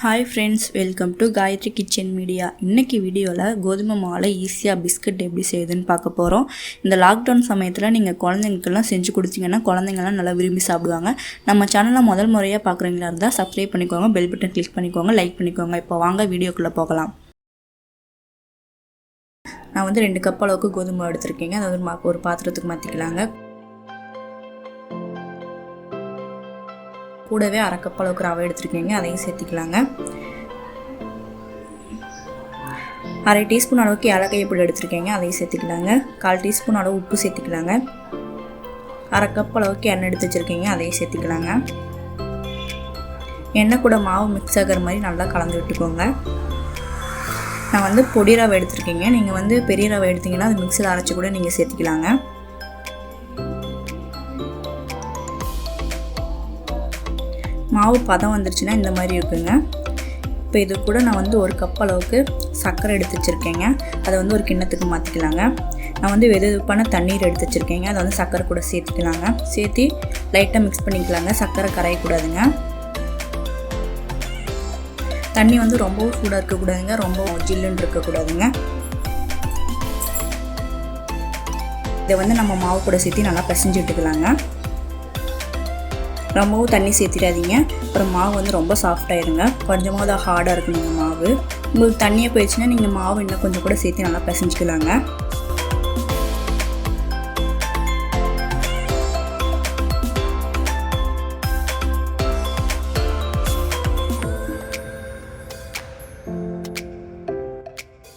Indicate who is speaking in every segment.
Speaker 1: Hi friends, welcome to Gayathri kitchen media. இன்றைக்கி வீடியோவில் கோதுமை மாவில் ஈஸியாக பிஸ்கட் எப்படி செய்யுதுன்னு பார்க்க போகிறோம். இந்த லாக்டவுன் சமயத்தில் நீங்கள் குழந்தைங்களுக்கெல்லாம் செஞ்சு கொடுத்தீங்கன்னா குழந்தைங்கள்லாம் நல்லா விரும்பி சாப்பிடுவாங்க. நம்ம சேனலில் முதல் முறையாக பார்க்குறீங்களா இருந்தால் சப்ஸ்கிரைப் பண்ணிக்கோங்க, பெல் பட்டன் கிளிக் பண்ணிக்கோங்க, லைக் பண்ணிக்கோங்க. இப்போ வாங்க வீடியோக்குள்ளே போகலாம். நான் 2 கப் அளவுக்கு கோதுமை எடுத்திருக்கேங்க. அதை ஒரு பாத்திரத்துக்கு மாற்றிக்கலாங்க. கூடவே அரை கப் அளவுக்கு ரவை எடுத்துருக்கீங்க, அதையும் சேர்த்திக்கலாங்க. அரை டீஸ்பூன் அளவுக்கு ஏலக்காய் பொடி எடுத்துருக்கீங்க, அதையும் சேர்த்திக்கலாங்க. 1/4 டீஸ்பூன் அளவு உப்பு சேர்த்திக்கலாங்க. அரை கப் அளவுக்கு எண்ணெய் எடுத்து வச்சுருக்கீங்க, அதையும் சேர்த்திக்கலாங்க. எண்ணெய் கூட மாவு மிக்ஸ் ஆகிற மாதிரி நல்லா கலந்து விட்டுக்கோங்க. நான் பொடி ரவை எடுத்துருக்கீங்க. நீங்கள் பெரிய ரவை எடுத்திங்கன்னா அது மிக்ஸில் அரைச்சி கூட நீங்கள் சேர்த்திக்கலாங்க. மாவு பதம் வந்துருச்சுன்னா இந்த மாதிரி இருக்குங்க. இப்போ இது கூட நான் 1 கப் அளவுக்கு சர்க்கரை எடுத்து வச்சுருக்கேங்க. அதை ஒரு கிண்ணத்துக்கு மாற்றிக்கலாங்க. நான் வெதுவெதுப்பான தண்ணீர் எடுத்து வச்சுருக்கேங்க. அதை சர்க்கரை கூட சேர்த்துக்கலாங்க. சேர்த்து லைட்டாக மிக்ஸ் பண்ணிக்கலாங்க. சர்க்கரை கரையக்கூடாதுங்க. தண்ணி ரொம்பவும் சூடாக இருக்கக்கூடாதுங்க, ரொம்ப ஜில்லுன்னு இருக்கக்கூடாதுங்க. இதை நம்ம மாவு கூட சேர்த்து நல்லா பிசைஞ்சு விட்டுக்கலாங்க. ரொம்பவும் தண்ணி சேர்த்திடாதீங்க, அப்புறம் மாவு ரொம்ப சாஃப்டாகிடுங்க. கொஞ்சமாக தான் ஹார்டாக இருக்கணுங்க மாவு. உங்களுக்கு தண்ணியை போயிடுச்சுன்னா நீங்கள் மாவு இன்னும் கொஞ்சம் கூட சேர்த்து நல்லா பிசைஞ்சிக்கலாங்க.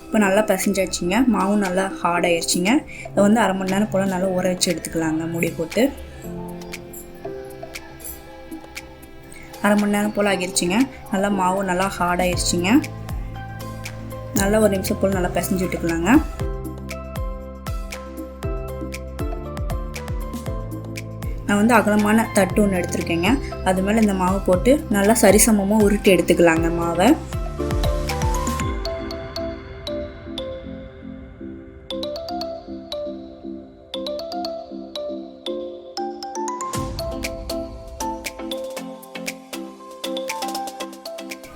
Speaker 1: இப்போ நல்லா பிசைஞ்சாச்சுங்க. மாவும் நல்லா ஹார்டாகிடுச்சிங்க. இதை அரை மணி நேரம் போல் நல்லா ஊற வச்சு எடுத்துக்கலாங்க மூடி போட்டு. அரை மணி நேரம் போல் ஆகிடுச்சிங்க. நல்லா மாவு நல்லா ஹார்டாகிடுச்சிங்க. நல்லா ஒரு நிமிஷம் போல் நல்லா பிசைஞ்சு விட்டுக்கலாங்க. நான் அகலமான தட்டு ஒன்று எடுத்துருக்கேங்க. அது மேலே இந்த மாவு போட்டு நல்லா சரிசமமாக உருட்டி எடுத்துக்கலாங்க மாவை.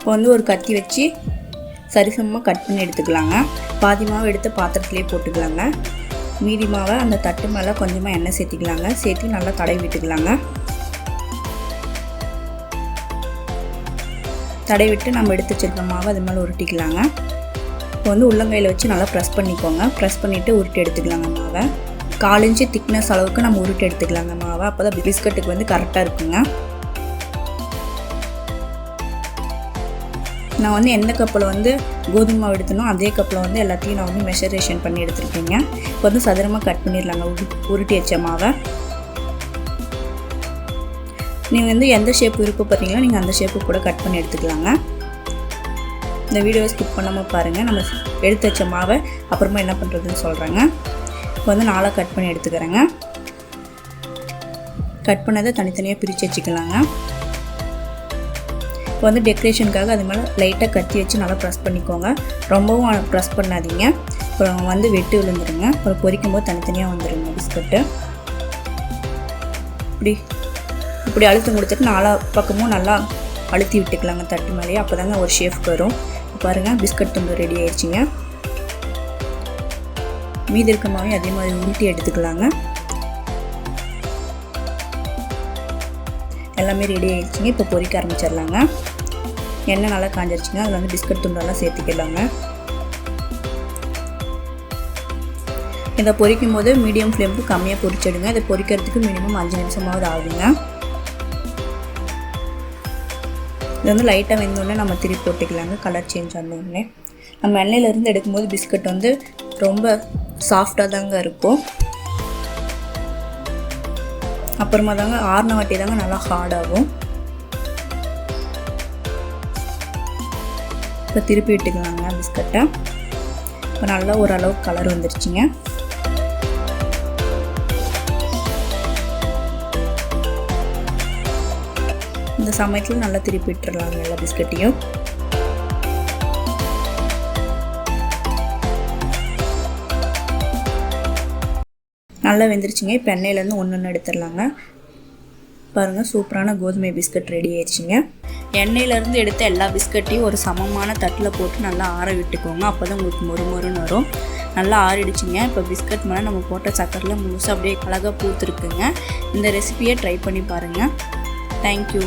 Speaker 1: இப்போ ஒரு கத்தி வச்சு சரிசமமாக கட் பண்ணி எடுத்துக்கலாங்க. பாதி மாவு எடுத்து பாத்திரத்துலேயே போட்டுக்கலாங்க. மீதி மாவை அந்த தட்டு மேலே கொஞ்சமாக எண்ணெய் சேர்த்திக்கலாங்க. சேர்த்து நல்லா தடவி விட்டுக்கலாங்க. தடவி விட்டு நம்ம எடுத்து வச்சுருக்க மாவை அது மேலே உருட்டிக்கலாங்க. இப்போ உள்ளங்கையில் வச்சு நல்லா ப்ரெஸ் பண்ணிக்கோங்க. ப்ரெஸ் பண்ணிவிட்டு உருட்டி எடுத்துக்கலாங்க மாவை. 1/4 இன்ச்சு திக்னஸ் அளவுக்கு நம்ம உருட்டி எடுத்துக்கலாங்க மாவை. அப்போ தான் பிஸ்கட்டுக்கு கரெக்டாக இருக்குங்க. நான் எந்த கப்பில் கோதுமை மாவு எடுத்தனோ அதே கப்பில் எல்லாத்தையும் நான் மெஷரேஷன் பண்ணி எடுத்துருக்கேங்க. இப்போ சதுரமாக கட் பண்ணிடலாங்க உருட்டி வச்ச மாவை. நீங்கள் எந்த ஷேப் விருப்பப்படுறீங்களோ நீங்கள் அந்த ஷேப்பு கூட கட் பண்ணி எடுத்துக்கலாங்க. இந்த வீடியோவை ஸ்கிப் பண்ணாமல் பாருங்கள். நம்ம எடுத்து வச்ச மாவை அப்புறமா என்ன பண்ணுறதுன்னு சொல்கிறேங்க. இப்போ 4 கட் பண்ணி எடுத்துக்கிறேங்க. கட் பண்ணதை தனித்தனியாக பிரித்து வச்சுக்கலாங்க. இப்போ டெக்கரேஷனுக்காக அது மேலே லைட்டாக கத்தி வச்சு நல்லா ப்ரெஸ் பண்ணிக்கோங்க. ரொம்பவும் ப்ரெஸ் பண்ணாதீங்க, அப்புறம் வெட்டு விழுந்துருங்க. அப்புறம் பொரிக்கும் போது தனித்தனியாக வந்துடுங்க பிஸ்கட்டு. இப்படி அழுத்தம் கொடுத்துட்டு 4 பக்கமும் நல்லா அழுத்தி விட்டுக்கலாங்க தட்டு மேலேயே. அப்போ தாங்க ஒரு ஷேஃப்க்கு வரும். பாருங்கள், பிஸ்கட் துண்டு ரெடி ஆயிடுச்சுங்க. மீதி இருக்க மாவையும் அதே மாதிரி உருட்டி எடுத்துக்கலாங்க. எல்லாமே ரெடி ஆகிடுச்சிங்க. இப்போ பொரிக்க ஆரம்பிச்சிடலாங்க. எண்ணெய் நல்லா காஞ்சிருச்சுங்க. அதில் பிஸ்கட் துண்டெல்லாம் சேர்த்துக்கலாங்க. இதை பொரிக்கும் போது மீடியம் ஃப்ளேமுக்கு கம்மியாக பொரிச்சிடுங்க. இதை பொரிக்கிறதுக்கு மினிமம் 5 நிமிஷமாவது ஆகுங்க. இது லைட்டாக வெந்தோடனே நம்ம திருப்பி போட்டுக்கலாங்க. கலர் சேஞ்ச் ஆனோடனே நம்ம எண்ணெயிலேருந்து எடுக்கும்போது பிஸ்கட் ரொம்ப சாஃப்டாக தாங்க இருக்கும். அப்புறமா தாங்க ஆறுன வாட்டி தாங்க நல்லா ஹார்டாகும். இப்போ திருப்பி விட்டுக்கலாங்க பிஸ்கட்டை. இப்போ நல்லா ஓரளவுக்கு கலர் வந்துருச்சுங்க. இந்த சமயத்தில் நல்லா திருப்பி விட்டுறலாங்க எல்லா பிஸ்கட்டையும். நல்லா வெந்துருச்சுங்க. இப்போ எண்ணெயிலேருந்து ஒன்று எடுத்துடலாங்க. பாருங்கள், சூப்பரான கோதுமை பிஸ்கட் ரெடி ஆயிடுச்சுங்க. எண்ணெயிலேருந்து எடுத்த எல்லா பிஸ்கட்டையும் ஒரு சமமான தட்டில் போட்டு நல்லா ஆற விட்டுக்கோங்க. அப்போ தான் உங்களுக்கு மொறுமொறுன்னு வரும். நல்லா ஆறிடுச்சுங்க. இப்போ பிஸ்கட் மேலே நம்ம போட்ட சக்கரையில் முழுசாக அப்படியே அழகாக பூத்துருக்குங்க. இந்த ரெசிபியை ட்ரை பண்ணி பாருங்கள். தேங்க்யூ.